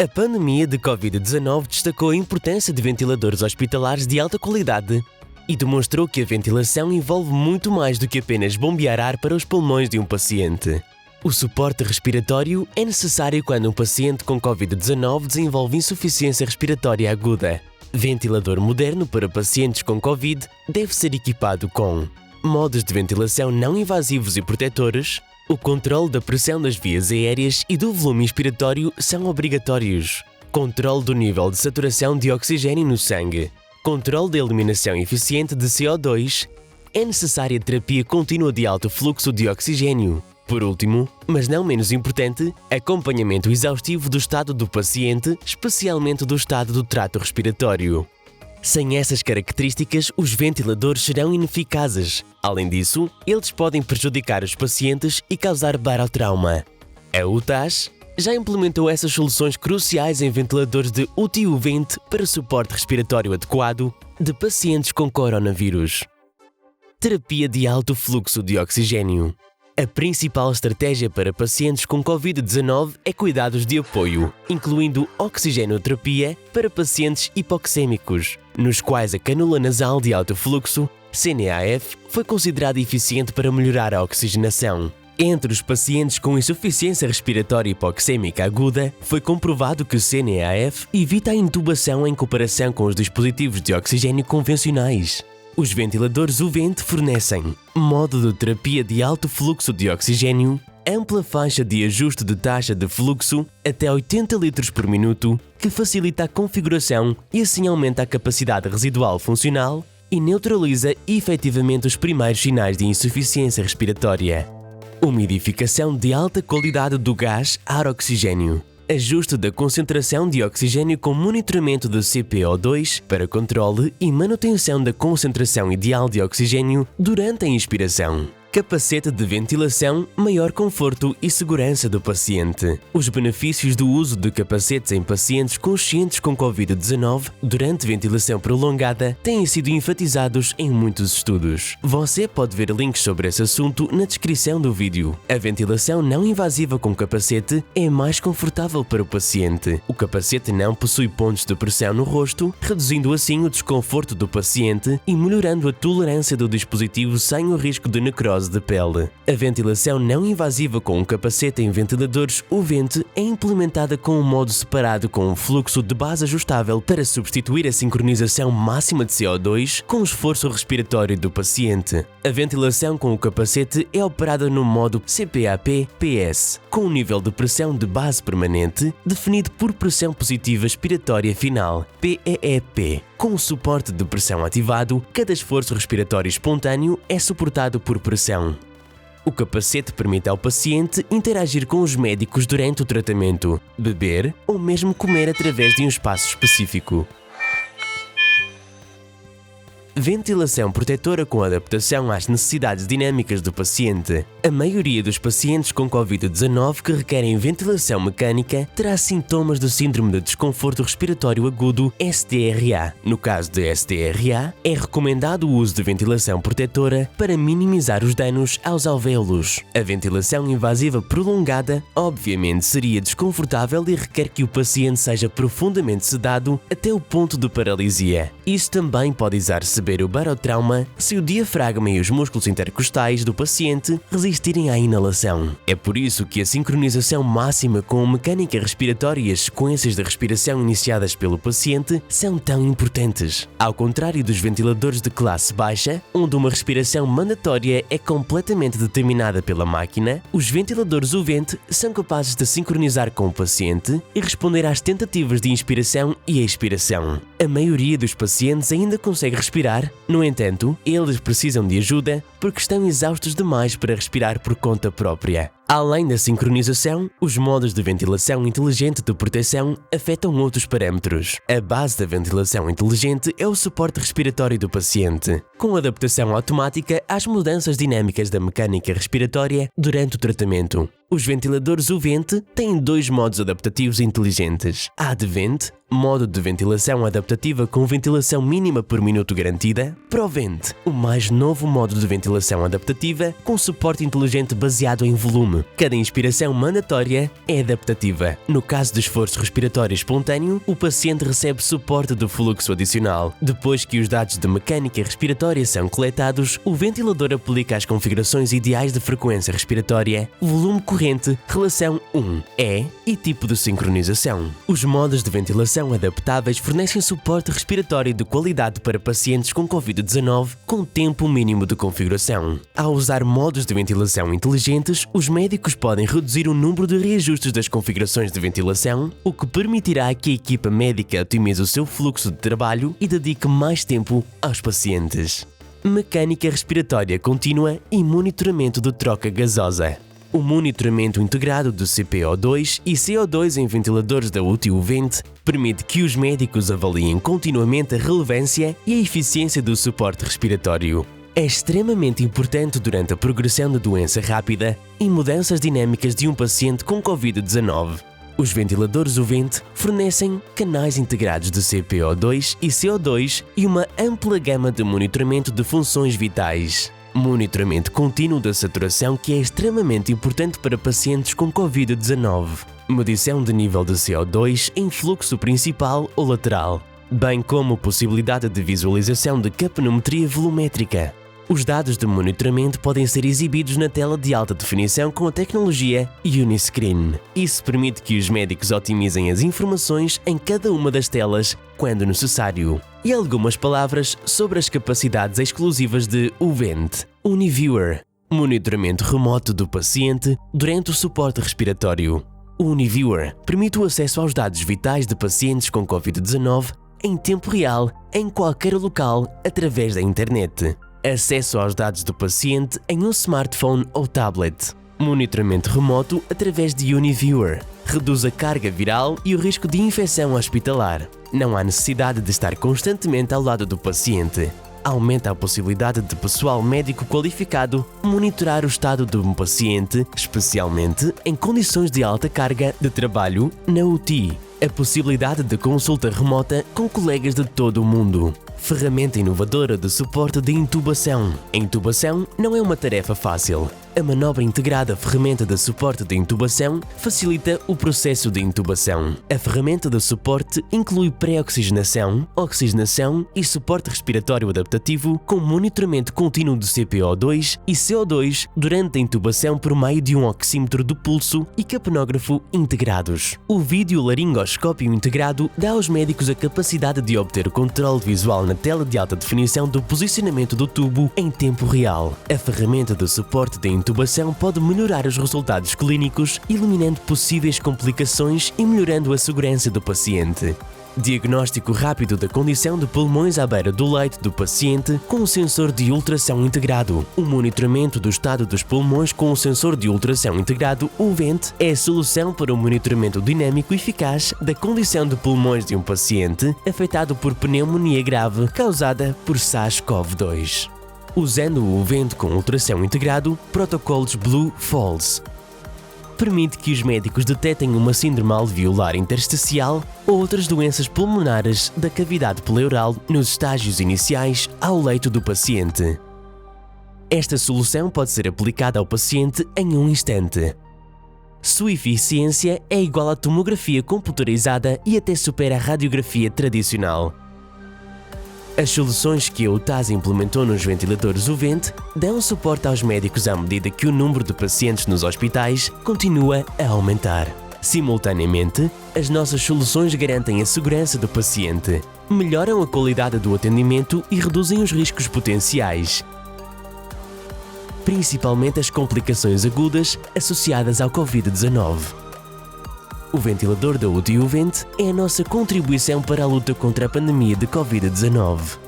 A pandemia de Covid-19 destacou a importância de ventiladores hospitalares de alta qualidade e demonstrou que a ventilação envolve muito mais do que apenas bombear ar para os pulmões de um paciente. O suporte respiratório é necessário quando um paciente com Covid-19 desenvolve insuficiência respiratória aguda. Ventilador moderno para pacientes com Covid deve ser equipado com modos de ventilação não invasivos e protetores. O controle da pressão das vias aéreas e do volume inspiratório são obrigatórios. Controle do nível de saturação de oxigênio no sangue. Controle da eliminação eficiente de CO2. É necessária terapia contínua de alto fluxo de oxigênio. Por último, mas não menos importante, acompanhamento exaustivo do estado do paciente, especialmente do estado do trato respiratório. Sem essas características, os ventiladores serão ineficazes. Além disso, eles podem prejudicar os pacientes e causar barotrauma. A UTAS já implementou essas soluções cruciais em ventiladores de UTI-U-Vent para suporte respiratório adequado de pacientes com coronavírus. Terapia de alto fluxo de oxigênio. A principal estratégia para pacientes com Covid-19 é cuidados de apoio, incluindo oxigenoterapia para pacientes hipoxêmicos, nos quais a canula nasal de alto fluxo, CNAF, foi considerada eficiente para melhorar a oxigenação. Entre os pacientes com insuficiência respiratória hipoxêmica aguda, foi comprovado que o CNAF evita a intubação em comparação com os dispositivos de oxigênio convencionais. Os ventiladores U-Vent fornecem modo de terapia de alto fluxo de oxigênio, ampla faixa de ajuste de taxa de fluxo até 80 litros por minuto, que facilita a configuração e assim aumenta a capacidade residual funcional e neutraliza efetivamente os primeiros sinais de insuficiência respiratória. Umidificação de alta qualidade do gás ar-oxigênio. Ajuste da concentração de oxigênio com monitoramento de CPO2 para controle e manutenção da concentração ideal de oxigênio durante a inspiração. Capacete de ventilação, maior conforto e segurança do paciente. Os benefícios do uso de capacetes em pacientes conscientes com Covid-19 durante ventilação prolongada têm sido enfatizados em muitos estudos. Você pode ver links sobre esse assunto na descrição do vídeo. A ventilação não invasiva com capacete é mais confortável para o paciente. O capacete não possui pontos de pressão no rosto, reduzindo assim o desconforto do paciente e melhorando a tolerância do dispositivo sem o risco de necrose de pele. A ventilação não invasiva com um capacete em ventiladores U-Vent é implementada com um modo separado com um fluxo de base ajustável para substituir a sincronização máxima de CO2 com o esforço respiratório do paciente. A ventilação com o capacete é operada no modo CPAP-PS, com um nível de pressão de base permanente definido por pressão positiva expiratória final, PEEP. Com o suporte de pressão ativado, cada esforço respiratório espontâneo é suportado por pressão. O capacete permite ao paciente interagir com os médicos durante o tratamento, beber ou mesmo comer através de um espaço específico. Ventilação protetora com adaptação às necessidades dinâmicas do paciente. A maioria dos pacientes com Covid-19 que requerem ventilação mecânica terá sintomas do Síndrome de Desconforto Respiratório Agudo, SDRA. No caso de SDRA, é recomendado o uso de ventilação protetora para minimizar os danos aos alvéolos. A ventilação invasiva prolongada, obviamente, seria desconfortável e requer que o paciente seja profundamente sedado até o ponto de paralisia. Isso também pode exacerbar o barotrauma se o diafragma e os músculos intercostais do paciente resistirem à inalação. É por isso que a sincronização máxima com a mecânica respiratória e as sequências de respiração iniciadas pelo paciente são tão importantes. Ao contrário dos ventiladores de classe baixa, onde uma respiração mandatória é completamente determinada pela máquina, os ventiladores U-Vent são capazes de sincronizar com o paciente e responder às tentativas de inspiração e expiração. A maioria dos pacientes ainda consegue respirar. No entanto, eles precisam de ajuda porque estão exaustos demais para respirar por conta própria. Além da sincronização, os modos de ventilação inteligente de proteção afetam outros parâmetros. A base da ventilação inteligente é o suporte respiratório do paciente, com adaptação automática às mudanças dinâmicas da mecânica respiratória durante o tratamento. Os ventiladores UVent têm dois modos adaptativos inteligentes: ADVent, modo de ventilação adaptativa com ventilação mínima por minuto garantida; ProVent, o mais novo modo de ventilação adaptativa com suporte inteligente baseado em volume. Cada inspiração mandatória é adaptativa. No caso de esforço respiratório espontâneo, o paciente recebe suporte do fluxo adicional. Depois que os dados de mecânica respiratória são coletados, o ventilador aplica as configurações ideais de frequência respiratória, volume corrente, relação 1, e tipo de sincronização. Os modos de ventilação adaptáveis fornecem suporte respiratório de qualidade para pacientes com Covid-19 com tempo mínimo de configuração. Ao usar modos de ventilação inteligentes, os médicos podem reduzir o número de reajustes das configurações de ventilação, o que permitirá que a equipa médica otimize o seu fluxo de trabalho e dedique mais tempo aos pacientes. Mecânica respiratória contínua e monitoramento de troca gasosa. O monitoramento integrado de CPO2 e CO2 em ventiladores da UTI UVent permite que os médicos avaliem continuamente a relevância e a eficiência do suporte respiratório. É extremamente importante durante a progressão da doença rápida e mudanças dinâmicas de um paciente com Covid-19. Os ventiladores UVent fornecem canais integrados de CPO2 e CO2 e uma ampla gama de monitoramento de funções vitais. Monitoramento contínuo da saturação, que é extremamente importante para pacientes com Covid-19. Medição de nível de CO2 em fluxo principal ou lateral, bem como possibilidade de visualização de capnometria volumétrica. Os dados de monitoramento podem ser exibidos na tela de alta definição com a tecnologia Uniscreen. Isso permite que os médicos otimizem as informações em cada uma das telas quando necessário. E algumas palavras sobre as capacidades exclusivas de UVent. Univiewer, monitoramento remoto do paciente durante o suporte respiratório. O Univiewer permite o acesso aos dados vitais de pacientes com Covid-19 em tempo real, em qualquer local, através da internet. Acesso aos dados do paciente em um smartphone ou tablet. Monitoramento remoto através de Univiewer. Reduz a carga viral e o risco de infecção hospitalar. Não há necessidade de estar constantemente ao lado do paciente. Aumenta a possibilidade de pessoal médico qualificado monitorar o estado de um paciente, especialmente em condições de alta carga de trabalho na UTI. A possibilidade de consulta remota com colegas de todo o mundo. Ferramenta inovadora de suporte de intubação. A intubação não é uma tarefa fácil. A manobra integrada ferramenta de suporte de intubação facilita o processo de intubação. A ferramenta de suporte inclui pré-oxigenação, oxigenação e suporte respiratório adaptativo com monitoramento contínuo de CPO2 e CO2 durante a intubação por meio de um oxímetro do pulso e capnógrafo integrados. O videolaringoscópio integrado dá aos médicos a capacidade de obter o controle visual na tela de alta definição do posicionamento do tubo em tempo real. A ferramenta de suporte de intubação pode melhorar os resultados clínicos, eliminando possíveis complicações e melhorando a segurança do paciente. Diagnóstico rápido da condição de pulmões à beira do leito do paciente com o sensor de ultrassom integrado. O monitoramento do estado dos pulmões com o sensor de ultrassom integrado UVent é a solução para o monitoramento dinâmico e eficaz da condição de pulmões de um paciente afetado por pneumonia grave causada por SARS-CoV-2. Usando o UVent com ultrassom integrado, protocolos Blue Falls permite que os médicos detetem uma síndrome alveolar intersticial ou outras doenças pulmonares da cavidade pleural nos estágios iniciais ao leito do paciente. Esta solução pode ser aplicada ao paciente em um instante. Sua eficiência é igual à tomografia computadorizada e até supera a radiografia tradicional. As soluções que a UTAS implementou nos ventiladores UVent dão suporte aos médicos à medida que o número de pacientes nos hospitais continua a aumentar. Simultaneamente, as nossas soluções garantem a segurança do paciente, melhoram a qualidade do atendimento e reduzem os riscos potenciais, principalmente as complicações agudas associadas ao Covid-19. O ventilador da UTI UVent é a nossa contribuição para a luta contra a pandemia de Covid-19.